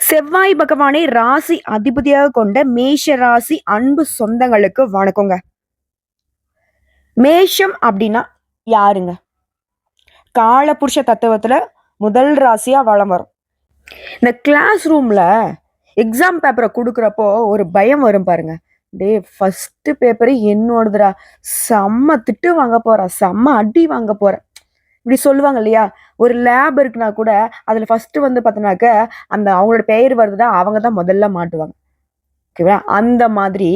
செவ்வாய் பகவானை ராசி அதிபதியாக கொண்ட மேஷ ராசி அன்பு சொந்தங்களுக்கு வணக்கங்க. மேஷம் அப்படின்னா யாருங்க? காலபுருஷ தத்துவத்துல முதல் ராசியா வலம் வரும். இந்த கிளாஸ் ரூம்ல எக்ஸாம் பேப்பரை கொடுக்குறப்போ ஒரு பயம் வரும் பாருங்க. டே ஃபர்ஸ்ட் பேப்பரு என்னோடதுடா, செம்ம திட்டு வாங்க போறேன், செம்ம அடி வாங்க போறேன், இப்படி சொல்லுவாங்க இல்லையா? ஒரு லேப் இருக்குன்னா கூட அதுல ஃபர்ஸ்ட் வந்து பார்த்தோன்னாக்க அந்த அவங்களோட பெயர் வருதுன்னா அவங்க தான் முதல்ல மாட்டுவாங்க. ஓகேவா? அந்த மாதிரி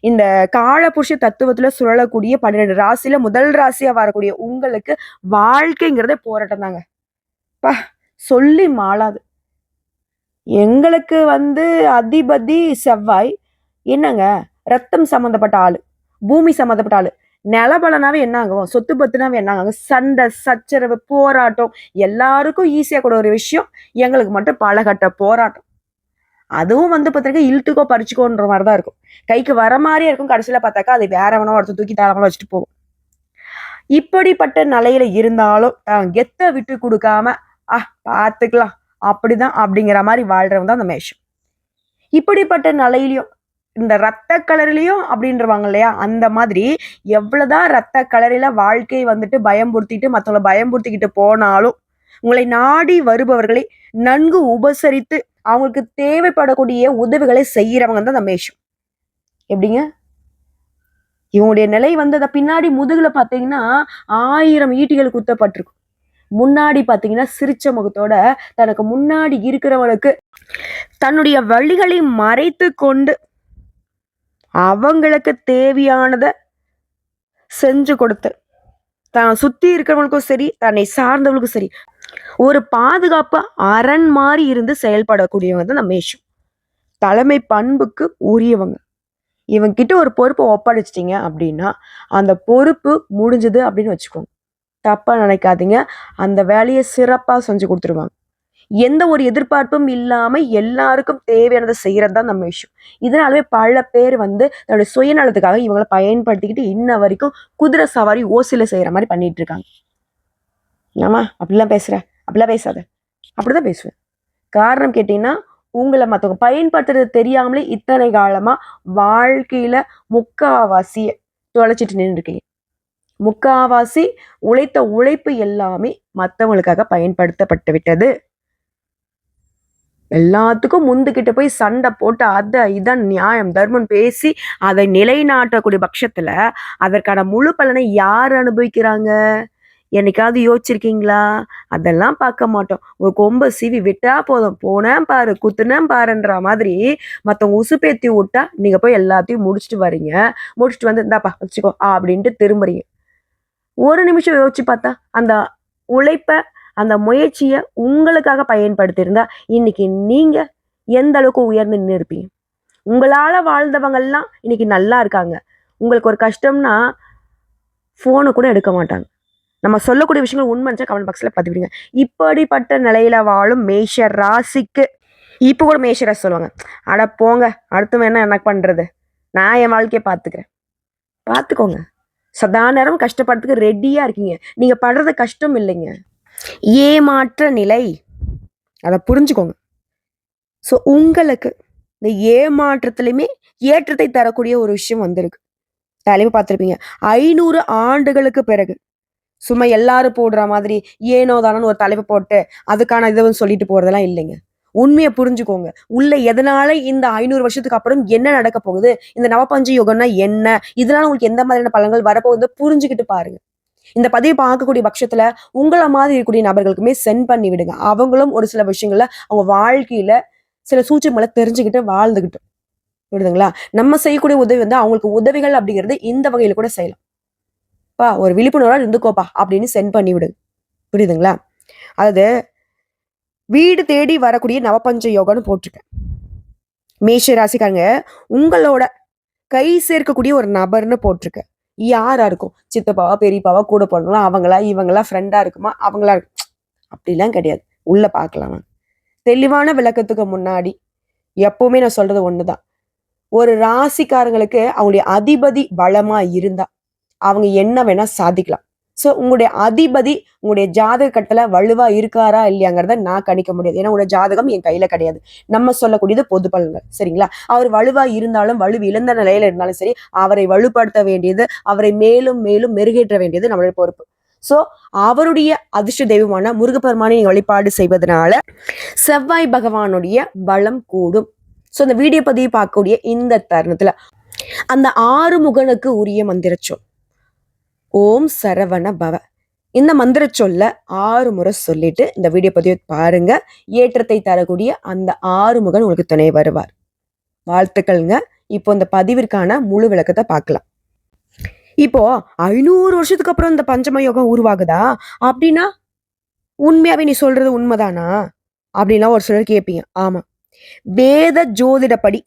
இந்த காலபுருஷ தத்துவத்துல சுழலக்கூடிய 12 ராசியில முதல் ராசியா வரக்கூடிய உங்களுக்கு வாழ்க்கைங்கிறதே போராட்டம் தாங்க. பா, சொல்லி மாளாது. எங்களுக்கு வந்து அதிபதி செவ்வாய் என்னங்க, ரத்தம் சம்மந்தப்பட்ட ஆளு, பூமி சம்மந்தப்பட்ட ஆளு. நிலபலனாவே என்ன ஆகும், சொத்து பத்துனாவே என்ன ஆகும், சண்டை சச்சரவு போராட்டம் எல்லாருக்கும் ஈஸியா கூட ஒரு விஷயம், எங்களுக்கு மட்டும் பலகட்ட போராட்டம். அதுவும் வந்து பார்த்தீங்கன்னா இழுத்துக்கோ பறிச்சுக்கோன்ற மாதிரி தான் இருக்கும். கைக்கு வர மாதிரியே இருக்கும், கடைசியில பார்த்தாக்கா அது வேறவனோ ஒருத்தர் தூக்கி தாராளமா வச்சுட்டு போகும். இப்படிப்பட்ட நிலையில இருந்தாலும் கெத்த விட்டு கொடுக்காம பார்த்துக்கலாம் அப்படிதான் அப்படிங்கிற மாதிரி வாழ்றவங்க தான் அந்த மேஷம். இப்படிப்பட்ட நிலையிலையும் இந்த ரத்த கலரிலையும் அப்படின்றவாங்க இல்லையா, அந்த மாதிரி எவ்வளவுதான் ரத்த கலரில வாழ்க்கை வந்துட்டு பயம்படுத்திட்டு மற்றவங்களை பயம்படுத்திக்கிட்டு போனாலும் உங்களை நாடி வருபவர்களை நன்கு உபசரித்து அவங்களுக்கு தேவைப்படக்கூடிய உதவிகளை செய்யறவங்க தான் அந்த மேஷம். எப்படிங்க? இவங்களுடைய நிலை வந்து அதை பின்னாடி முதுகுல பாத்தீங்கன்னா 1000 ஈட்டிகள் குத்தப்பட்டிருக்கும். முன்னாடி பாத்தீங்கன்னா சிரிச்ச முகத்தோட தனக்கு முன்னாடி இருக்கிறவனுக்கு தன்னுடைய வழிகளை மறைத்து கொண்டு அவங்களுக்கு தேவையானதை செஞ்சு கொடுத்து தான் சுத்தி இருக்கிறவங்களுக்கும் சரி தன்னை சார்ந்தவங்களுக்கும் சரி ஒரு பாதுகாப்பு அரண் மாதிரி இருந்து செயல்படக்கூடியவங்க தான் மேஷம். தலைமை பண்புக்கு உரியவங்க. இவங்க கிட்ட ஒரு பொறுப்பை ஒப்படைச்சிட்டீங்க அப்படின்னா அந்த பொறுப்பு முடிஞ்சது அப்படின்னு வச்சுக்கோங்க. தப்பா நினைக்காதீங்க. அந்த வேலையை சிறப்பா செஞ்சு கொடுத்துருவாங்க. எந்த ஒரு எதிர்பார்ப்பும் இல்லாம எல்லாருக்கும் தேவையானதை செய்யறது தான் நம்ம விஷயம். இதனாலவே பல பேர் வந்து தன்னுடைய சுயநலத்துக்காக இவங்களை பயன்படுத்திக்கிட்டு இன்ன வரைக்கும் குதிரை சவாரி ஓசில செய்யற மாதிரி பண்ணிட்டு இருக்காங்க. ஆமா, அப்படிலாம் பேசுற, அப்படிலாம் பேசாத, அப்படிதான் பேசுவேன். காரணம் கேட்டீங்கன்னா உங்களை மற்றவங்க பயன்படுத்துறது தெரியாமலே இத்தனை காலமா வாழ்க்கையில முக்காவாசிய தொலைச்சிட்டு நின்று இருக்கீங்க. முக்காவாசி உழைத்த உழைப்பு எல்லாமே மற்றவங்களுக்காக பயன்படுத்தப்பட்டு விட்டது. எல்லாத்துக்கும் முந்துகிட்ட போய் சண்டை போட்டு அதை இதான் நியாயம் தர்மம் பேசி அதை நிலைநாட்டக்கூடிய பட்சத்துல அதற்கான முழு பலனை யார் அனுபவிக்கிறாங்க? என்னைக்காவது யோசிச்சிருக்கீங்களா? அதெல்லாம் பார்க்க மாட்டோம். உங்க கொம்ப சீவி விட்டா போதும், போனேன் பாரு குத்துனேன் பாருன்ற மாதிரி மற்றவங்க உசுப்பேத்தி விட்டா நீங்க போய் எல்லாத்தையும் முடிச்சுட்டு வரீங்க. முடிச்சுட்டு வந்து இந்தாப்பா வச்சுக்கோ அப்படின்ட்டு திரும்புறீங்க. ஒரு நிமிஷம் யோசிச்சு பார்த்தா அந்த உழைப்ப அந்த முயற்சியை உங்களுக்காக பயன்படுத்தியிருந்தா இன்னைக்கு நீங்க எந்த அளவுக்கு உயர்ந்து நின்று இருப்பீங்க? உங்களால வாழ்ந்தவங்கெல்லாம் இன்னைக்கு நல்லா இருக்காங்க. உங்களுக்கு ஒரு கஷ்டம்னா போனை கூட எடுக்க மாட்டாங்க. நம்ம சொல்லக்கூடிய விஷயங்கள் உண்மைச்சா கமெண்ட் பாக்ஸ்ல பதிவிடுங்க. இப்படிப்பட்ட நிலையில வாழும் மேஷ ராசிக்கு இப்போ கூட மேஷ ராசி சொல்லுவாங்க, அட போங்க அடுத்து வேணா என்ன பண்றது, நான் என் வாழ்க்கையை பார்த்துக்கோங்க. சதா நேரம் கஷ்டப்படுறதுக்கு ரெடியா இருக்கீங்க. நீங்க படுறது கஷ்டம் இல்லைங்க, ஏமாற்ற நிலை. அதை புரிஞ்சுக்கோங்க. ஸோ உங்களுக்கு இந்த ஏமாற்றத்திலுமே ஏற்றத்தை தரக்கூடிய ஒரு விஷயம் வந்திருக்கு. தலைப்பு பார்த்துருப்பீங்க. 500 ஆண்டுகளுக்கு பிறகு சும்மா எல்லாரும் போடுற மாதிரி ஏனோ தானோன்னு ஒரு தலைப்பு போட்டு அதுக்கான இதை சொல்லிட்டு போறதெல்லாம் இல்லைங்க. உண்மையை புரிஞ்சுக்கோங்க. உள்ள எதனால இந்த 500 வருஷத்துக்கு அப்புறம் என்ன நடக்க போகுது, இந்த நவபஞ்ச யுகம்னா என்ன, இதனால உங்களுக்கு எந்த மாதிரியான பலன்கள் வரப்போகுது புரிஞ்சுக்கிட்டு பாருங்க. இந்த பதிவை பார்க்கக்கூடிய பட்சத்துல உங்களை மாதிரி இருக்கக்கூடிய நபர்களுக்குமே சென்ட் பண்ணி விடுங்க. அவங்களும் ஒரு சில விஷயங்கள்ல அவங்க வாழ்க்கையில சில சூழ்ச்சிகளை தெரிஞ்சுக்கிட்டு வாழ்ந்துகிட்டு புரியுதுங்களா? நம்ம செய்யக்கூடிய உதவி வந்து அவங்களுக்கு உதவிகள் அப்படிங்கிறது இந்த வகையில கூட செய்யலாம். ஒரு விழிப்புணர்வா இருந்துக்கோப்பா அப்படின்னு சென்ட் பண்ணி விடுங்க. புரியுதுங்களா? அதாவது வீடு தேடி வரக்கூடிய நவபஞ்ச யோகம்னு போட்டிருக்கேன். மேஷ ராசிக்காரங்க உங்களோட கை சேர்க்கக்கூடிய ஒரு நபர்னு போட்டிருக்கேன். யாரா இருக்கும்? சித்தப்பாவா பெரியப்பாவா கூட போடுங்களா, அவங்களா இவங்களா ஃப்ரெண்டா இருக்குமா, அவங்களா அப்படிலாம் கிடையாது. உள்ள பார்க்கலாம். தெளிவான விளக்கத்துக்கு முன்னாடி எப்பவுமே நான் சொல்றது ஒண்ணுதான். ஒரு ராசிக்காரங்களுக்கு அவங்களுடைய அதிபதி பலமா இருந்தா அவங்க என்ன வேணா சாதிக்கலாம். ஸோ உங்களுடைய அதிபதி உங்களுடைய ஜாதக கட்டத்துல வலுவா இருக்காரா இல்லையாங்கிறத நான் கணிக்க முடியாது. ஏன்னா உங்களுடைய ஜாதகம் என் கையில கிடையாது. நம்ம சொல்லக்கூடியது பொது பலன்கள். சரிங்களா? அவர் வலுவா இருந்தாலும் வலு இழந்த நிலையில இருந்தாலும் சரி, அவரை வலுப்படுத்த வேண்டியது, அவரை மேலும் மேலும் மெருகேற்ற வேண்டியது நம்மளுடைய பொறுப்பு. ஸோ அவருடைய அதிர்ஷ்ட தெய்வமான முருகப்பெருமானை வழிபாடு செய்வதனால செவ்வாய் பகவானுடைய பலம் கூடும். ஸோ இந்த வீடியோ பதிவு பார்க்கக்கூடிய இந்த தருணத்துல அந்த ஆறுமுகனுக்கு உரிய மந்திரச்சொல் ஓம் சரவண பவ. இந்த மந்திர சொல்ல 6 முறை சொல்லிட்டு இந்த வீடியோ பதிவு பாருங்க. ஏற்றத்தை தரக்கூடிய அந்த ஆறுமுகன் உங்களுக்கு துணை வருவார். வாழ்த்துக்கள்ங்க. இப்போ இந்த பதிவிற்கான முழு விளக்கத்தை பார்க்கலாம். இப்போ 500 வருஷத்துக்கு அப்புறம் இந்த பஞ்சம யோகம் உருவாகுதா அப்படின்னா உண்மையாவே நீ சொல்றது உண்மைதானா அப்படின்லாம் ஒரு சிலர் கேட்பீங்க. ஆமா, வேத ஜோதிடப்படி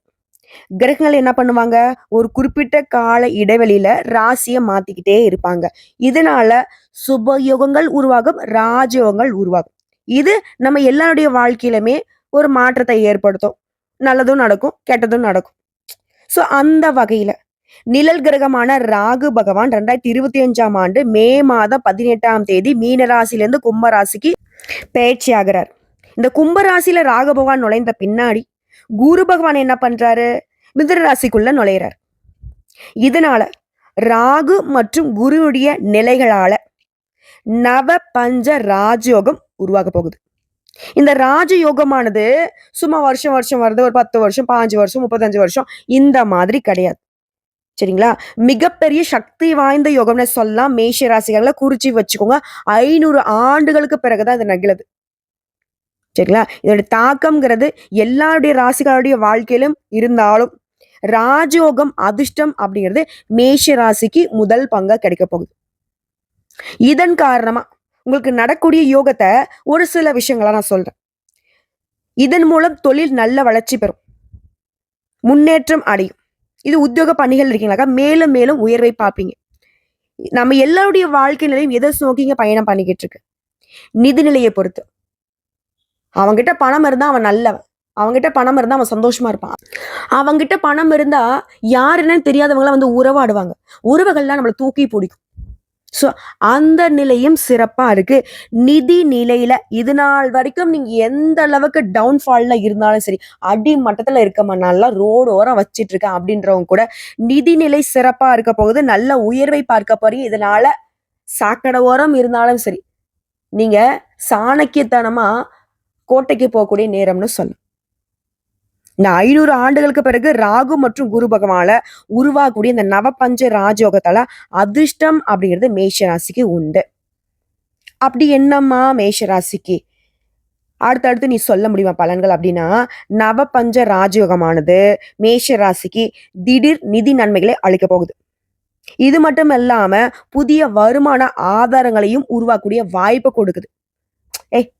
கிரகங்கள் என்ன பண்ணுவாங்க, ஒரு குறிப்பிட்ட கால இடைவெளியில ராசியை மாத்திக்கிட்டே இருப்பாங்க. இதனால சுபயோகங்கள் உருவாகும், ராஜயோகங்கள் உருவாகும். இது நம்ம எல்லாருடைய வாழ்க்கையிலுமே ஒரு மாற்றத்தை ஏற்படுத்தும். நல்லதும் நடக்கும், கெட்டதும் நடக்கும். ஸோ அந்த வகையில நிழல் கிரகமான ராகு பகவான் 2025ஆம் ஆண்டு மே மாதம் 18ஆம் தேதி மீன ராசியிலிருந்து கும்ப ராசிக்கு பயிற்சி ஆகிறார். இந்த கும்ப ராசியில ராகு பகவான் நுழைந்த பின்னாடி குரு பகவான் என்ன பண்றாரு, மிதுன ராசிக்குள்ள நுழையிறார். இதனால ராகு மற்றும் குருவுடைய நிலைகளால நவ பஞ்ச ராஜயோகம் உருவாக போகுது. இந்த ராஜயோகமானது சும்மா வருஷம் வருஷம் வருது, ஒரு 10 வருஷம் 15 வருஷம் 35 வருஷம் இந்த மாதிரி கிடையாது. சரிங்களா? மிகப்பெரிய சக்தி வாய்ந்த யோகம்னு சொல்லலாம். மேஷ ராசிகளை குறிச்சு வச்சுக்கோங்க. 500 ஆண்டுகளுக்கு பிறகுதான் இது நிகழுது. சரிங்களா? இதோட தாக்கம்ங்கிறது எல்லாருடைய ராசிகளுடைய வாழ்க்கையிலும் இருந்தாலும் ராஜயோகம் அதிர்ஷ்டம் அப்படிங்கிறது மேஷ ராசிக்கு முதல் பங்கா கிடைக்க போகுது. இதன் காரணமா உங்களுக்கு நடக்கூடிய யோகத்தை ஒரு சில விஷயங்களா நான் சொல்றேன். இதன் மூலம் தொழில் நல்ல வளர்ச்சி பெறும், முன்னேற்றம் அடையும். இது உத்தியோக பணிகள் இருக்கீங்களாக்கா மேலும் மேலும் உயர்வை பார்ப்பீங்க. நம்ம எல்லாருடைய வாழ்க்கை நிலையும் எதை நோக்கிங்க பயணம் பண்ணிக்கிட்டு இருக்கு, நிதிநிலையை பொறுத்து. அவங்கிட்ட பணம் இருந்தா அவன் நல்லவன், அவங்கிட்ட பணம் இருந்தா அவன் சந்தோஷமா இருப்பான். அவங்கிட்ட பணம் இருந்தா யாருன்னு தெரியாதவங்களாம் வந்து உறவாடுவாங்க. உறவுகள்லாம் நம்மளை தூக்கி பிடிக்கும். ஸோ அந்த நிலையும் சிறப்பா இருக்கு. நிதி நிலையில இது நாள் வரைக்கும் நீங்க எந்த அளவுக்கு டவுன்ஃபால்ல இருந்தாலும் சரி, அடி மட்டத்துல இருக்க நல்லா ரோடு ஓரம் வச்சிட்டு இருக்கேன் அப்படின்றவங்க கூட நிதிநிலை சிறப்பா இருக்க போகுது. நல்ல உயர்வை பார்க்க போறீங்க. இதனால சாக்கடை ஓரம் இருந்தாலும் சரி, நீங்க சாணக்கியத்தனமா கோட்டைக்கு போகக்கூடிய நேரம்னு சொல்லும். இந்த 500 ஆண்டுகளுக்கு பிறகு ராகு மற்றும் குரு பகவான உருவாகக்கூடிய இந்த நவபஞ்ச ராஜயோகத்தால அதிர்ஷ்டம் அப்படிங்கிறது மேஷ ராசிக்கு உண்டு. அப்படி என்னம்மா மேஷ ராசிக்கு அடுத்தடுத்து நீ சொல்ல முடியுமா பலன்கள் அப்படின்னா, நவபஞ்ச ராஜயோகமானது மேஷ ராசிக்கு திடீர் நிதி நன்மைகளை அளிக்க போகுது. இது மட்டும் இல்லாம புதிய வருமான ஆதாரங்களையும் உருவாக்கக்கூடிய வாய்ப்பை கொடுக்குது.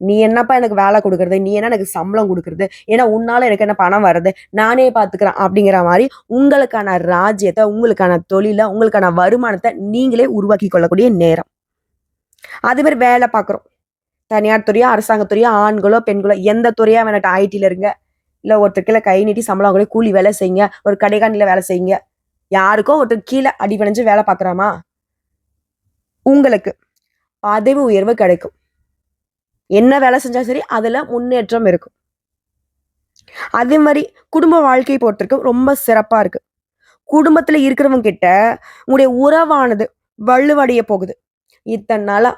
நீ என்னப்பா எனக்கு வேலை கொடுக்கறது, நீ என்ன எனக்கு சம்பளம் கொடுக்கறது, ஏன்னா உன்னால எனக்கு என்ன பணம் வர்றது, நானே பாத்துக்கிறேன் அப்படிங்கிற மாதிரி உங்களுக்கான ராஜ்யத்தை, உங்களுக்கான தொழிலை, உங்களுக்கான வருமானத்தை நீங்களே உருவாக்கி கொள்ளக்கூடிய நேரம். அதே மாதிரி வேலை பார்க்குறோம், தனியார் துறையா அரசாங்கத்துறையா ஆண்களோ பெண்களோ எந்த துறையா வேணாட்டும், ஐடில இருங்க, இல்ல ஒருத்தர் கை நீட்டி சம்பளம் கூட கூலி வேலை செய்யுங்க, ஒரு கடைகாணில வேலை செய்யுங்க, யாருக்கோ ஒருத்தர் கீழே அடிபணிஞ்சு வேலை பார்க்குறாமா, உங்களுக்கு பதவி உயர்வு கிடைக்கும். என்ன வேலை செஞ்சா சரி அதுல முன்னேற்றம் இருக்கும். அதே மாதிரி குடும்ப வாழ்க்கையை பொறுத்திருக்கும் ரொம்ப சிறப்பா இருக்கு. குடும்பத்துல இருக்கிறவங்க கிட்ட உங்களுடைய உறவானது வலுவடைய போகுது. இத்தனை நாளா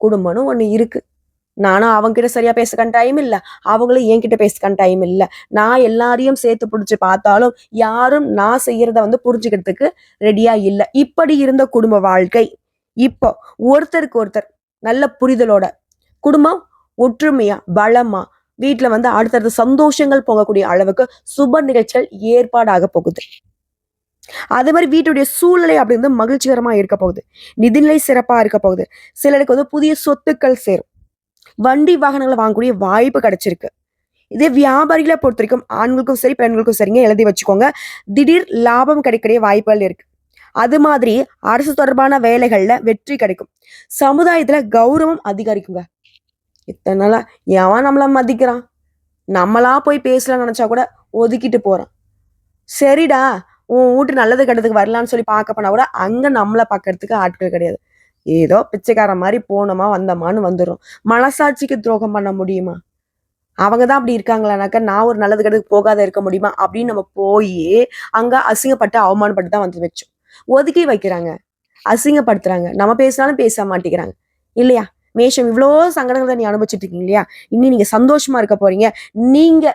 குடும்பம்னு ஒண்ணு இருக்கு, நானும் அவங்க கிட்ட சரியா பேசுக்கான டைம் இல்ல, அவங்களும் என்கிட்ட பேசுக்கான டைம் இல்ல, நான் எல்லாரையும் சேர்த்து பிடிச்சு பார்த்தாலும் யாரும் நான் செய்யறத வந்து புரிஞ்சுக்கிறதுக்கு ரெடியா இல்லை. இப்படி இருந்த குடும்ப வாழ்க்கை இப்போ ஒருத்தருக்கு ஒருத்தர் நல்ல புரிதலோட குடும்பம் ஒற்றுமையா பலமா வீட்டுல வந்து அடுத்தடுத்த சந்தோஷங்கள் போகக்கூடிய அளவுக்கு சுப நிகழ்ச்சிகள் ஏற்பாடாக போகுது. அதே மாதிரி வீட்டுடைய சூழ்நிலை அப்படிங்கிறது மகிழ்ச்சிகரமா இருக்க போகுது. நிதிநிலை சிறப்பா இருக்க போகுது. சிலருக்கு வந்து புதிய சொத்துக்கள் சேரும், வண்டி வாகனங்களை வாங்கக்கூடிய வாய்ப்பு கிடைச்சிருக்கு. இதே வியாபாரிகளை பொறுத்த வரைக்கும் ஆண்களுக்கும் சரி பெண்களுக்கும் சரிங்க எழுதி வச்சுக்கோங்க, திடீர் லாபம் கிடைக்கக்கூடிய வாய்ப்புகள் இருக்கு. அது மாதிரி அரசு தொடர்பான வேலைகள்ல வெற்றி கிடைக்கும். சமுதாயத்துல கௌரவம் அதிகரிக்குங்க. இத்தனை நாளா எவன் நம்மள மதிக்கிறான், நம்மளா போய் பேசலாம்னு நினைச்சா கூட ஒதுக்கிட்டு போறான். சரிடா உன் வீட்டு நல்லது கெட்டதுக்கு வரலான்னு சொல்லி பார்க்க போனா கூட அங்க நம்மளை பார்க்கறதுக்கு ஆட்கள் கிடையாது. ஏதோ பிச்சைக்காரன் மாதிரி போனோமா வந்தோமான்னு வந்துடும். மனசாட்சிக்கு துரோகம் பண்ண முடியுமா? அவங்க தான் அப்படி இருக்காங்களானாக்கா நான் ஒரு நல்லது கெட்டதுக்கு போகாத இருக்க முடியுமா அப்படின்னு நம்ம போய் அங்க அசிங்கப்பட்டு அவமானப்பட்டு தான் வந்து வச்சோம். ஒதுக்கி வைக்கிறாங்க, அசிங்கப்படுத்துறாங்க, நம்ம பேசினாலும் பேச மாட்டேங்கிறாங்க இல்லையா? மேஷம் இவ்வளோ சங்கடங்களை நீ அனுபவிச்சுட்டு இருக்கீங்க இல்லையா? இன்னும் நீங்க சந்தோஷமா இருக்க போறீங்க. நீங்க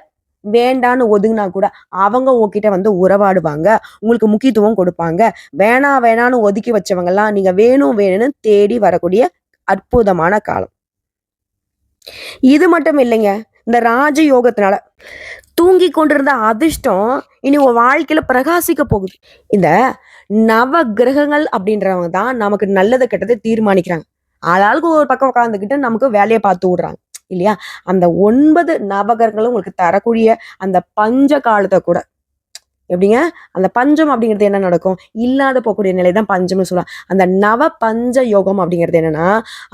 வேண்டான்னு ஒதுங்கினா கூட அவங்க உங்ககிட்ட வந்து உறவாடுவாங்க, உங்களுக்கு முக்கியத்துவம் கொடுப்பாங்க. வேணான்னு ஒதுக்கி வச்சவங்க எல்லாம் நீங்க வேணும்னு தேடி வரக்கூடிய அற்புதமான காலம். இது மட்டும் இல்லைங்க, இந்த ராஜ யோகத்தினால தூங்கி கொண்டிருந்த அதிர்ஷ்டம் இனி உன் வாழ்க்கையில பிரகாசிக்க போகுது. இந்த நவ கிரகங்கள் அப்படின்றவங்க தான் நமக்கு நல்லது கெட்டதை தீர்மானிக்கிறாங்க. ஆளாளுக்கு ஒரு பக்கம் உட்காந்துக்கிட்டு நமக்கு வேலையை பார்த்து விடுறாங்க இல்லையா? அந்த 9 நவகிரகங்களும் உங்களுக்கு தரக்கூடிய அந்த பஞ்ச காலத்தை கூட எப்படிங்க, அந்த பஞ்சம் அப்படிங்கிறது என்ன நடக்கும்? இல்லாத போகக்கூடிய நிலை தான் பஞ்சம்னு சொல்லலாம். அந்த நவ பஞ்ச யோகம் அப்படிங்கிறது என்னன்னா,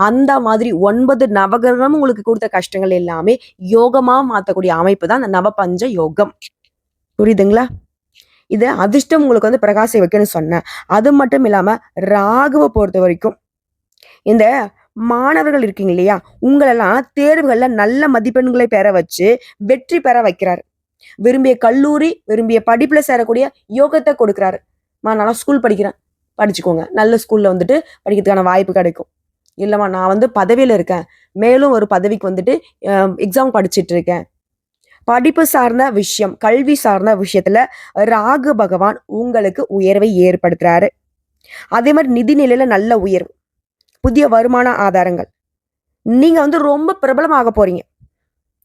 அந்த மாதிரி 9 நவகிரகம் உங்களுக்கு கொடுத்த கஷ்டங்கள் எல்லாமே யோகமா மாத்தக்கூடிய அமைப்பு தான் அந்த நவ பஞ்ச யோகம். புரியுதுங்களா? இது அதிர்ஷ்டம் உங்களுக்கு வந்து பிரகாச வைக்கணும்னு சொன்னேன். அது மட்டும் இல்லாம ராகுவை பொறுத்த வரைக்கும் இந்த மாணவர்கள் இருக்கீங்க இல்லையா, உங்களெல்லாம் தேர்வுகள்ல நல்ல மதிப்பெண்களை பெற வச்சு வெற்றி பெற வைக்கிறாரு. விரும்பிய கல்லூரி, விரும்பிய படிப்புல சேரக்கூடிய யோகத்தை கொடுக்குறாரு. நான் ஸ்கூல் படிக்கிறேன், படிச்சுக்கோங்க. நல்ல ஸ்கூல்ல வந்துட்டு படிக்கிறதுக்கான வாய்ப்பு கிடைக்கும். இல்லைம்மா நான் வந்து பதவியில இருக்கேன், மேலும் ஒரு பதவிக்கு வந்துட்டு எக்ஸாம் படிச்சுட்டு இருக்கேன். படிப்பு சார்ந்த விஷயம், கல்வி சார்ந்த விஷயத்துல ராகு பகவான் உங்களுக்கு உயர்வை ஏற்படுத்துறாரு. அதே மாதிரி நிதி நிலையில நல்ல உயர்வு, புதிய வருமான ஆதாரங்கள். நீங்க வந்து ரொம்ப பிரபலமாக போறீங்க.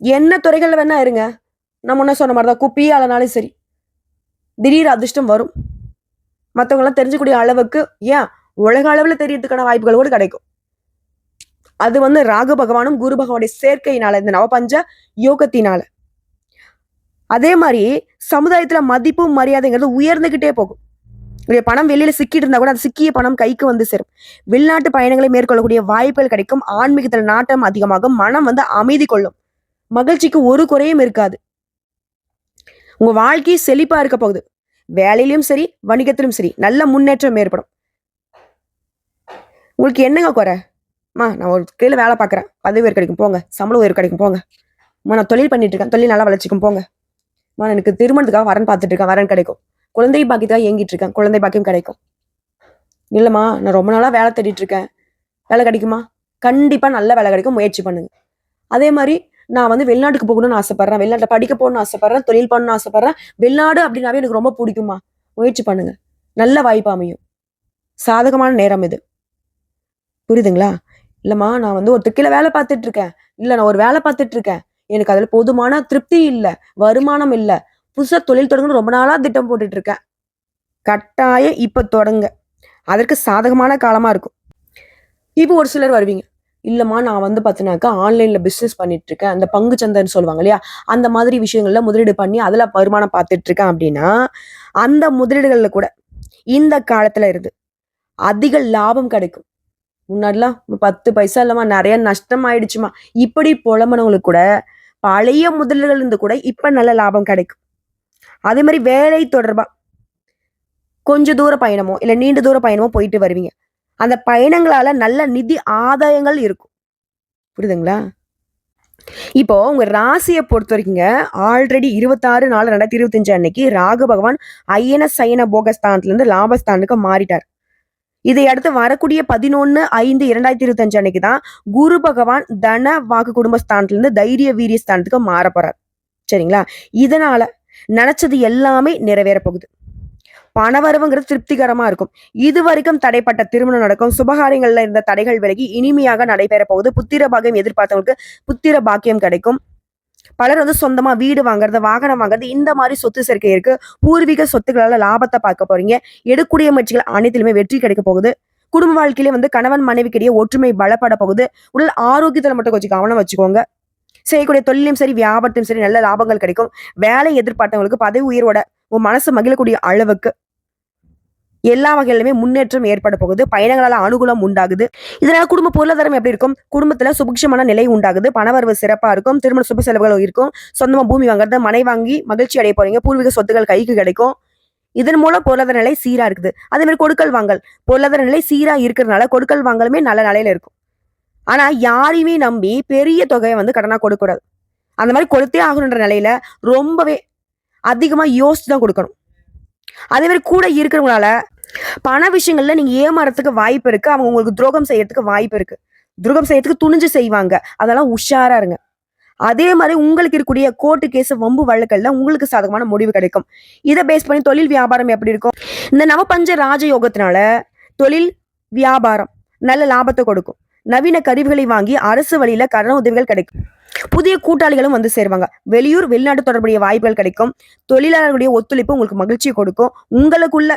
என்ன துறைகள்ல வேணா இருங்க, நான் முன்ன சொன்ன மாதிரிதான் குப்பியே ஆளனாலும் சரி, திடீர் அதிர்ஷ்டம் வரும். மற்றவங்களாம் தெரிஞ்சக்கூடிய அளவுக்கு ஏன் உலக அளவுல தெரியறதுக்கான வாய்ப்புகள் கூட கிடைக்கும். அது வந்து ராகு பகவானும் குரு பகவானுடைய சேர்க்கையினால, இந்த நவபஞ்ச யோகத்தினால. அதே மாதிரி சமுதாயத்துல மதிப்பும் மரியாதைங்கிறது உயர்ந்துகிட்டே போகும். பணம் வெளியில சிக்கிட்டு இருந்தா கூட அது சிக்கிய பணம் கைக்கு வந்து சேரும். வெளிநாட்டு பயணங்களை மேற்கொள்ளக்கூடிய வாய்ப்புகள் கிடைக்கும். ஆன்மீகத்துல நாட்டம் அதிகமாகும். மனம் வந்து அமைதி கொள்ளும். மகிழ்ச்சிக்கு ஒரு குறையும் இருக்காது. உங்க வாழ்க்கை செழிப்பா இருக்க போகுது. வேலையிலும் சரி, வணிகத்திலும் சரி நல்ல முன்னேற்றம் ஏற்படும். உங்களுக்கு என்னங்க குறை? நான் ஒரு கீழே வேலை பார்க்குறேன், பதவி உயர் கிடைக்கும் போங்க, சம்பளம் உயர் கிடைக்கும் போங்க. நான் தொழில் பண்ணிட்டு இருக்கேன், தொழில் நல்லா வளர்ச்சிக்கும் போங்க. எனக்கு திருமணத்துக்காக வரன் பார்த்துட்டு இருக்கேன், வரன் கிடைக்கும். குழந்தை பாக்கியத்துக்காக ஏங்கிட்டு இருக்கேன், குழந்தை பாக்கியம் கிடைக்கும். இல்லைம்மா நான் ரொம்ப நாளா வேலை தேடிட்டு இருக்கேன், வேலை கிடைக்குமா? கண்டிப்பா நல்ல வேலை கிடைக்கும், முயற்சி பண்ணுங்க. அதே மாதிரி நான் வந்து வெளிநாட்டுக்கு போகணும்னு ஆசைப்படுறேன், வெளிநாட்டில் படிக்க போகணும்னு ஆசைப்படுறேன், தொழில் பண்ணணும்னு ஆசைப்படுறேன். வெளிநாடு அப்படின்னாவே எனக்கு ரொம்ப பிடிக்குமா, முயற்சி பண்ணுங்க, நல்ல வாய்ப்பு அமையும். சாதகமான நேரம் இது. புரியுதுங்களா? இல்லைம்மா நான் வந்து ஒரு கீழே வேலை பார்த்துட்டு இருக்கேன், இல்லை நான் ஒரு வேலை பார்த்துட்டு இருக்கேன், எனக்கு அதுல போதுமான திருப்தி இல்லை, வருமானம் இல்லை, புதுசா தொழில் தொடங்கணும் ரொம்ப நாளா திட்டம் போட்டுட்டு இருக்கேன். கட்டாயம் இப்ப தொடங்க, அதற்கு சாதகமான காலமா இருக்கும். இப்போ ஒரு சிலர் வருவீங்க, இல்லம்மா நான் வந்து பார்த்தினாக்கா ஆன்லைன்ல பிசினஸ் பண்ணிட்டு இருக்கேன், அந்த பங்கு சந்தைன்னு சொல்லுவாங்க இல்லையா, அந்த மாதிரி விஷயங்கள்ல முதலீடு பண்ணி அதுல வருமானம் பார்த்துட்டு இருக்கேன் அப்படின்னா, அந்த முதலீடுகள்ல கூட இந்த காலத்துல இருந்து அதிக லாபம் கிடைக்கும். முன்னாடிலாம் 10 பைசா இல்லாம நிறைய நஷ்டம் ஆயிடுச்சுமா, இப்படி புலம்புனவங்களுக்கு கூட பழைய முதலீடுகள் இருந்து கூட இப்ப நல்ல லாபம் கிடைக்கும். அதே மாதிரி வேலை தொடர்பா கொஞ்ச தூர பயணமோ இல்ல நீண்ட தூர பயணமோ போயிட்டு வருவீங்க. அந்த பயணங்களால நல்ல நிதி ஆதாயங்கள் இருக்கும். புரியுதுங்களா? இப்போ உங்க ராசியை பொறுத்த வரைக்குங்க, ஆல்ரெடி 26/4/2025 அன்னைக்கு ராகு பகவான் அயன சயன போகஸ்தானத்துல இருந்து லாபஸ்தானுக்கு மாறிட்டார். இதை அடுத்து வரக்கூடிய 11/5/2025 அன்னைக்கு தான் குரு பகவான் தன வாக்கு குடும்பஸ்தானத்துல இருந்து தைரிய வீரிய ஸ்தானத்துக்கு மாற போறார். சரிங்களா? இதனால நினைச்சது எல்லாமே நிறைவேற போகுது. பணவரவுங்கிறது திருப்திகரமா இருக்கும். இது வரைக்கும் தடைப்பட்ட திருமணம் நடக்கும். சுபகாரியங்கள்ல இருந்த தடைகள் விலகி இனிமையாக நடைபெற போகுது. புத்திர பாக்கியம் எதிர்பார்த்தவங்களுக்கு புத்திர பாக்கியம் கிடைக்கும். பலர் வந்து சொந்தமா வீடு வாங்குறது, வாகனம் வாங்குறது, இந்த மாதிரி சொத்து சேர்க்கை இருக்கு. பூர்வீக சொத்துக்களால லாபத்தை பார்க்க போறீங்க. எடுக்கூடிய முயற்சிகள் அனைத்திலுமே வெற்றி கிடைக்க போகுது. குடும்ப வாழ்க்கையிலே வந்து கணவன் மனைவிக்கிடையே ஒற்றுமை பலப்பட போகுது. உடல் ஆரோக்கியத்துல மட்டும் கொஞ்சம் கவனம் வச்சுக்கோங்க. செய்யக்கூடிய தொழிலும் சரி, வியாபாரத்திலும் சரி நல்ல லாபங்கள் கிடைக்கும். வேலை எதிர்பார்த்தவங்களுக்கு பதவி உயர்வோட உன் மனசு மகிழக்கூடிய அளவுக்கு எல்லா வகையிலுமே முன்னேற்றம் ஏற்பட போகுது. பயணங்களால அனுகூலம் உண்டாகுது. இதனால குடும்ப பொருளாதாரம் எப்படி இருக்கும்? குடும்பத்துல சுபிக்ஷமான நிலை உண்டாகுது. பணவரவு சிறப்பா இருக்கும். திருமண சுப செலவுகள் இருக்கும். சொந்தமா பூமி வாங்குறது, மனை வாங்கி மகிழ்ச்சி அடைய போறீங்க. பூர்வீக சொத்துக்கள் கைக்கு கிடைக்கும். இதன் மூலம் பொருளாதார நிலை சீரா இருக்குது. அதே மாதிரி கொடுக்கல் வாங்கல், பொருளாதார நிலை சீரா இருக்கிறதுனால கொடுக்கல் வாங்கலுமே நல்ல நிலையில இருக்கும். ஆனா யாரையுமே நம்பி பெரிய தொகையை வந்து கடனா கொடுக்கக்கூடாது. அந்த மாதிரி கொடுத்தே ஆகணுன்ற நிலையில ரொம்பவே அதிகமா யோசிச்சு தான் கொடுக்கணும். அதே மாதிரி கூட இருக்கிறவங்களால பண விஷயங்கள்ல நீங்க ஏமாறதுக்கு வாய்ப்பு இருக்கு. அவங்க உங்களுக்கு துரோகம் செய்யறதுக்கு வாய்ப்பு இருக்கு. துரோகம் செய்யறதுக்கு துணிஞ்சு செய்வாங்க. அதெல்லாம் உஷாரா இருங்க. அதே மாதிரி உங்களுக்கு இருக்கக்கூடிய கோர்ட்டு கேஸ் வம்பு வழக்கல்ல உங்களுக்கு சாதகமான முடிவு கிடைக்கும். இதை பேஸ் பண்ணி தொழில் வியாபாரம் எப்படி இருக்கும்? இந்த நவபஞ்ச ராஜயோகத்தினால தொழில் வியாபாரம் நல்ல லாபத்தை கொடுக்கும். நவீன கருவிகளை வாங்கி அரசு வழியில கடன் உதவிகள் கிடைக்கும். புதிய கூட்டாளிகளும் வந்து சேருவாங்க. வெளியூர் வெளிநாட்டு தொடர்புடைய வாய்ப்புகள் கிடைக்கும். தொழிலாளர்களுடைய ஒத்துழைப்பு உங்களுக்கு மகிழ்ச்சியை கொடுக்கும். உங்களுக்குள்ள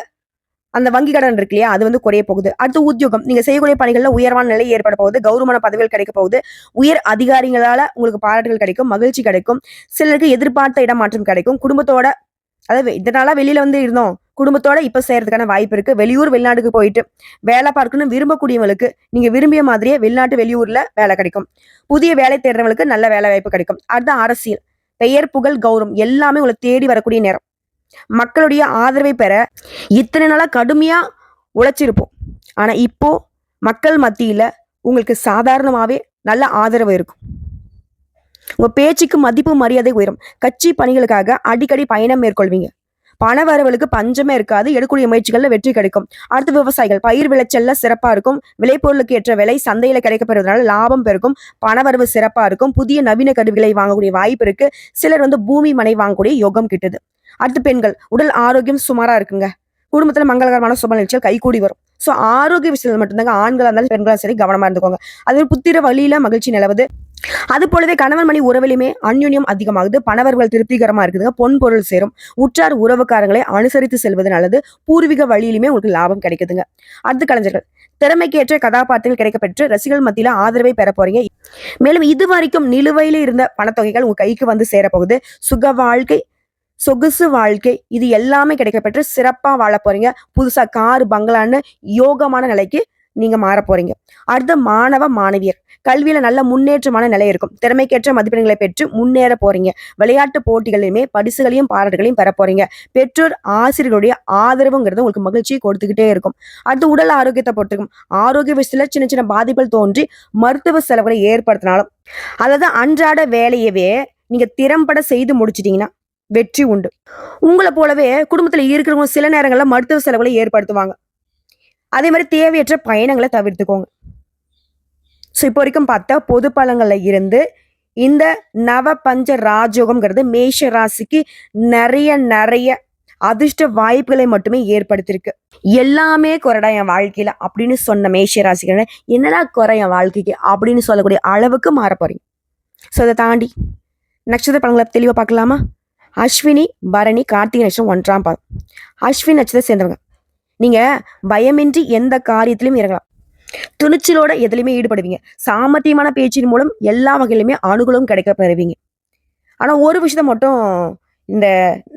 அந்த வங்கி கடன் இருக்கு இல்லையா, அது வந்து குறைய போகுது. அடுத்து உத்தியோகம், நீங்க செய்யக்கூடிய பணிகள்ல உயர்வான நிலை ஏற்பட போகுது. கௌரவமான பதவிகள் கிடைக்க போகுது. உயர் அதிகாரிகளால உங்களுக்கு பாராட்டுகள் கிடைக்கும், மகிழ்ச்சி கிடைக்கும். சிலருக்கு எதிர்பார்த்த இடமாற்றம் கிடைக்கும். குடும்பத்தோட, அதாவது இதனால வெளியில வந்து இருந்தோம், குடும்பத்தோட இப்ப செய்யறதுக்கான வாய்ப்பு இருக்கு. வெளியூர் வெளிநாட்டுக்கு போயிட்டு வேலை பார்க்கணும்னு விரும்பக்கூடியவங்களுக்கு நீங்க விரும்பிய மாதிரியே வெளிநாட்டு வெளியூர்ல வேலை கிடைக்கும். புதிய வேலை தேடுறவங்களுக்கு நல்ல வேலை வாய்ப்பு கிடைக்கும். அடுத்த அரசியல், பெயர் புகழ் கௌரவம் எல்லாமே உங்களை தேடி வரக்கூடிய நேரம். மக்களுடைய ஆதரவை பெற இத்தனை நாளா கடுமையா உழைச்சிருப்போம். ஆனா இப்போ மக்கள் மத்தியில உங்களுக்கு சாதாரணமாவே நல்ல ஆதரவு இருக்கும். உங்க பேச்சுக்கு மதிப்பு மரியாதை உயரும். கட்சி பணிகளுக்காக அடிக்கடி பயணம் மேற்கொள்வீங்க. பண வரவுகளுக்கு பஞ்சமே இருக்காது. எடுக்கக்கூடிய முயற்சிகள்ல வெற்றி கிடைக்கும். அடுத்து விவசாயிகள், பயிர் விளைச்சல்ல சிறப்பா இருக்கும். விளைபொருளுக்கு ஏற்ற விலை சந்தையில கிடைக்கப்படுறதுனால லாபம் பெருக்கும். பணவரவு சிறப்பா இருக்கும். புதிய நவீன கருவிகளை வாங்கக்கூடிய வாய்ப்பு இருக்கு. சிலர் வந்து பூமி மனை வாங்கக்கூடிய யோகம் கிட்டுது. அடுத்து பெண்கள், உடல் ஆரோக்கியம் சுமாரா இருக்குங்க. குடும்பத்துல மங்களகரமான சுப நிகழ்ச்சிகள் கைகூடி வரும். ஸோ ஆரோக்கிய விஷயத்துல மட்டும்தாங்க ஆண்களா இருந்தாலும் பெண்களா சரி கவனமா இருந்துக்கோங்க. அது புத்திர வழியில மகிழ்ச்சி நிலவுது. அது போலவே கணவன் மணி உறவிலுமே அந்யுன்யம் அதிகமாகுது. பணவர்கள் திருப்திகரமா இருக்குதுங்க. பொன் பொருள் சேரும். உற்றார் உறவுக்காரங்களை அனுசரித்து செல்வது நல்லது. பூர்வீக வழியிலுமே உங்களுக்கு லாபம் கிடைக்குதுங்க. அடுத்து கலைஞர்கள், திறமைக்கேற்ற கதாபாத்திரங்கள் கிடைக்கப்பெற்று ரசிகர்கள் மத்தியில ஆதரவை பெற போறீங்க. மேலும் இது வரைக்கும் நிலுவையில இருந்த பணத்தொகைகள் உங்க கைக்கு வந்து சேரப்போகுது. சுக வாழ்க்கை, சொகுசு வாழ்க்கை, இது எல்லாமே கிடைக்கப்பெற்று சிறப்பா வாழ போறீங்க. புதுசா கார் பங்களான்னு யோகமான நிலைக்கு நீங்க மாற போறீங்க. அடுத்த மாணவ மாணவியர், கல்வியில நல்ல முன்னேற்றமான நிலை இருக்கும். திறமைக்கேற்ற மதிப்பெண்களை பெற்று முன்னேற போறீங்க. விளையாட்டு போட்டிகளிலுமே பரிசுகளையும் பாராட்டுகளையும் பெற போறீங்க. பெற்றோர் ஆசிரியர்களுடைய ஆதரவுங்கிறது உங்களுக்கு மகிழ்ச்சியை கொடுத்துக்கிட்டே இருக்கும். அடுத்து உடல் ஆரோக்கியத்தை பொறுத்திருக்கும். ஆரோக்கிய விஷயத்துல சின்ன சின்ன பாதிப்புகள் தோன்றி மருத்துவ செலவுகளை ஏற்படுத்தினாலும், அதாவது அன்றாட வேலையவே நீங்க திறம்பட செய்து முடிச்சிட்டீங்கன்னா வெற்றி உண்டு. உங்களை போலவே குடும்பத்துல இருக்கிறவங்க சில நேரங்கள்ல மருத்துவ செலவுகளை ஏற்படுத்துவாங்க. அதே மாதிரி தேவையற்ற பயணங்களை தவிர்த்துக்கோங்க. ஸோ இப்போ வரைக்கும் பார்த்தா பொது பலங்கள்ல இருந்து இந்த நவ பஞ்ச ராஜயோகம்ங்கிறது மேஷ ராசிக்கு நிறைய நிறைய அதிர்ஷ்ட வாய்ப்புகளை மட்டுமே ஏற்படுத்தியிருக்கு. எல்லாமே குறைடா என் வாழ்க்கையில அப்படின்னு சொன்ன மேஷ ராசிக்கு என்னடா குறை என் வாழ்க்கைக்கு அப்படின்னு சொல்லக்கூடிய அளவுக்கு மாற போறீங்க. ஸோ அதை தாண்டி நட்சத்திர பலன்களை தெளிவாக பார்க்கலாமா? அஸ்வினி பரணி கார்த்திகை நட்சத்திரம் 1ஆம் பாதம். அஸ்வினி நட்சத்திரத்தை சேர்ந்தவங்க நீங்க பயமின்றி எந்த காரியத்திலும் இறங்கலாம். துணிச்சலோட எதுலையுமே ஈடுபடுவீங்க. சாமர்த்தியமான பேச்சின் மூலம் எல்லா வகையிலுமே அனுகூலம் கிடைக்க பெறுவீங்க. ஆனா ஒரு விஷயத்த மட்டும் இந்த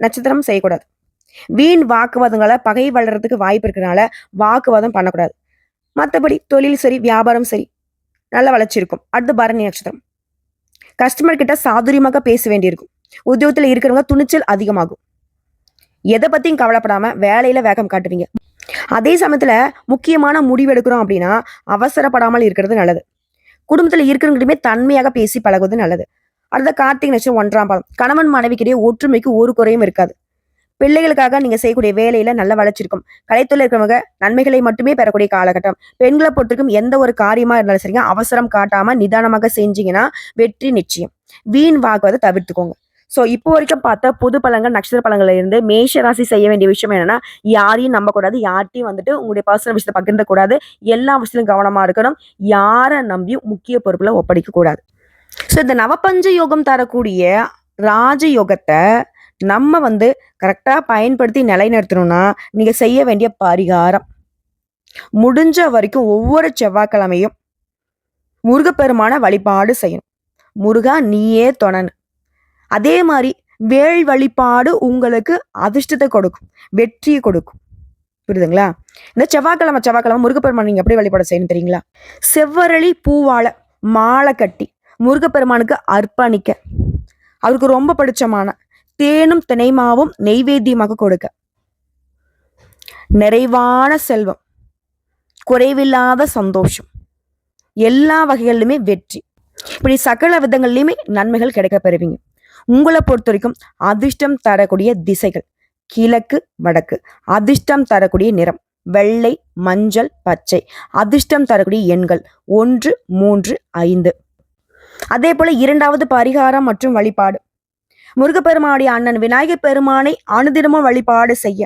நட்சத்திரம் செய்யக்கூடாது. வீண் வாக்குவாதங்களை பகை வளர்றதுக்கு வாய்ப்பு இருக்கிறதுனால வாக்குவாதம் பண்ணக்கூடாது. மற்றபடி தொழில் சரி, வியாபாரம் சரி, நல்ல வளர்ச்சி இருக்கும். அடுத்து பரணி நட்சத்திரம், கஸ்டமர் கிட்ட சாதுரியமாக பேச வேண்டியிருக்கும். உத்தியோகத்துல இருக்கிறவங்க துணிச்சல் அதிகமாகும். எதை பத்தியும் கவலைப்படாம வேலையில வேகம் காட்டுவீங்க. அதே சமயத்துல முக்கியமான முடிவு எடுக்கிறோம் அப்படின்னா அவசரப்படாமல் இருக்கிறது நல்லது. குடும்பத்துல இருக்கிறவங்ககிட்டயுமே தன்மையாக பேசி பழகுவது நல்லது. அடுத்த கார்த்திகை நட்சத்திரம் 1ஆம் பாதம், கணவன் மனைவிக்கிடையே ஒற்றுமைக்கு ஒரு குறையும் இருக்காது. பிள்ளைகளுக்காக நீங்க செய்யக்கூடிய வேலையில நல்ல வளர்ச்சி இருக்கும். கலைத்துறையில் இருக்கிறவங்க நன்மைகளை மட்டுமே பெறக்கூடிய காலகட்டம். பெண்களை பொறுத்திருக்கும் எந்த ஒரு காரியமா இருந்தாலும் சரிங்க, அவசரம் காட்டாம நிதானமாக செஞ்சீங்கன்னா வெற்றி நிச்சயம். வீண் வாக்குவதை தவிர்த்துக்கோங்க. ஸோ இப்போ வரைக்கும் பார்த்தா பொது பலன்கள் நட்சத்திர பலன்கள்ல இருந்து மேஷ ராசி செய்ய வேண்டிய விஷயம் என்னன்னா, யாரையும் நம்பக்கூடாது. யார்ட்டையும் வந்துட்டு உங்களுடைய பர்சனல் விஷயத்தை பகிர்ந்த கூடாது. எல்லா விஷயத்திலும் கவனமா இருக்கணும். யாரை நம்பியும் முக்கிய பொறுப்புல ஒப்படைக்க கூடாது. ஸோ இந்த நவபஞ்ச யோகம் தரக்கூடிய ராஜயோகத்தை நம்ம வந்து கரெக்டா பயன்படுத்தி நிலைநிறுத்தணும்னா நீங்க செய்ய வேண்டிய பரிகாரம், முடிஞ்ச வரைக்கும் ஒவ்வொரு செவ்வாய்க்கிழமையும் முருகப்பெருமான வழிபாடு செய்யணும். முருகா நீயே தொணனு. அதே மாதிரி வேள் வழிபாடு உங்களுக்கு அதிர்ஷ்டத்தை கொடுக்கும், வெற்றியை கொடுக்கும். புரியுதுங்களா? இந்த செவ்வாய்க்கிழமை முருகப்பெருமான் நீங்க எப்படி வழிபாடு செய்யணும் தெரியுங்களா? செவ்வரளி பூவால மாலை கட்டி முருகப்பெருமானுக்கு அர்ப்பணிக்க, அவருக்கு ரொம்ப பிடிச்சமான தேனும் தினைமாவும் நெய்வேத்தியமாக கொடுக்க, நிறைவான செல்வம், குறைவில்லாத சந்தோஷம், எல்லா வகைகளிலுமே வெற்றி, இப்படி சகல விதங்கள்லையுமே நன்மைகள் கிடைக்க பெறுவீங்க. உங்களை பொறுத்த வரைக்கும் அதிர்ஷ்டம் தரக்கூடிய திசைகள் கிழக்கு வடக்கு, அதிர்ஷ்டம் தரக்கூடிய நிறம் வெள்ளை மஞ்சள் பச்சை, அதிர்ஷ்டம் தரக்கூடிய எண்கள் 1 3 5. அதே போல இரண்டாவது பரிகாரம் மற்றும் வழிபாடு, முருகப்பெருமானுடைய அண்ணன் விநாயகர் பெருமானை அனுதினமும் வழிபாடு செய்ய,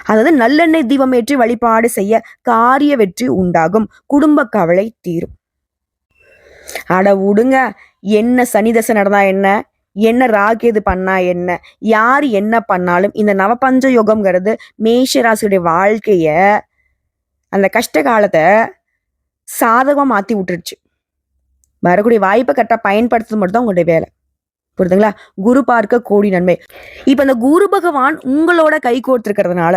அதாவது நல்லெண்ணெய் தீபம் ஏற்றி வழிபாடு செய்ய காரிய வெற்றி உண்டாகும், குடும்ப கவலை தீரும். அட விடுங்க, என்ன சனி தசை நடந்தா என்ன, என்ன ராகேது பண்ணா என்ன, யார் என்ன பண்ணாலும் இந்த நவபஞ்ச யோகம்ங்கிறது மேஷ ராசியுடைய வாழ்க்கைய, அந்த கஷ்ட காலத்தை சாதகமாக மாற்றி விட்டுருச்சு. வரக்கூடிய வாய்ப்பை கரெக்டாக பயன்படுத்துறது மட்டும் தான் உங்களுடைய வேலை. புரியுதுங்களா? குரு பார்க்க கோடி நன்மை. இப்போ இந்த குரு பகவான் உங்களோட கை கோர்த்துருக்கிறதுனால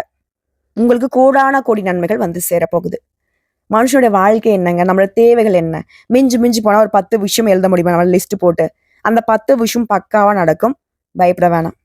உங்களுக்கு கோடான கோடி நன்மைகள் வந்து சேரப்போகுது. மனுஷனுடைய வாழ்க்கை என்னங்க, நம்மளோட தேவைகள் என்ன, மிஞ்சி மிஞ்சி போனால் ஒரு 10 விஷயம் எழுத முடியுமா நம்ம லிஸ்ட் போட்டு? அந்த 10 விஷயம் பக்காவாக நடக்கும், பயப்பட வேணாம்.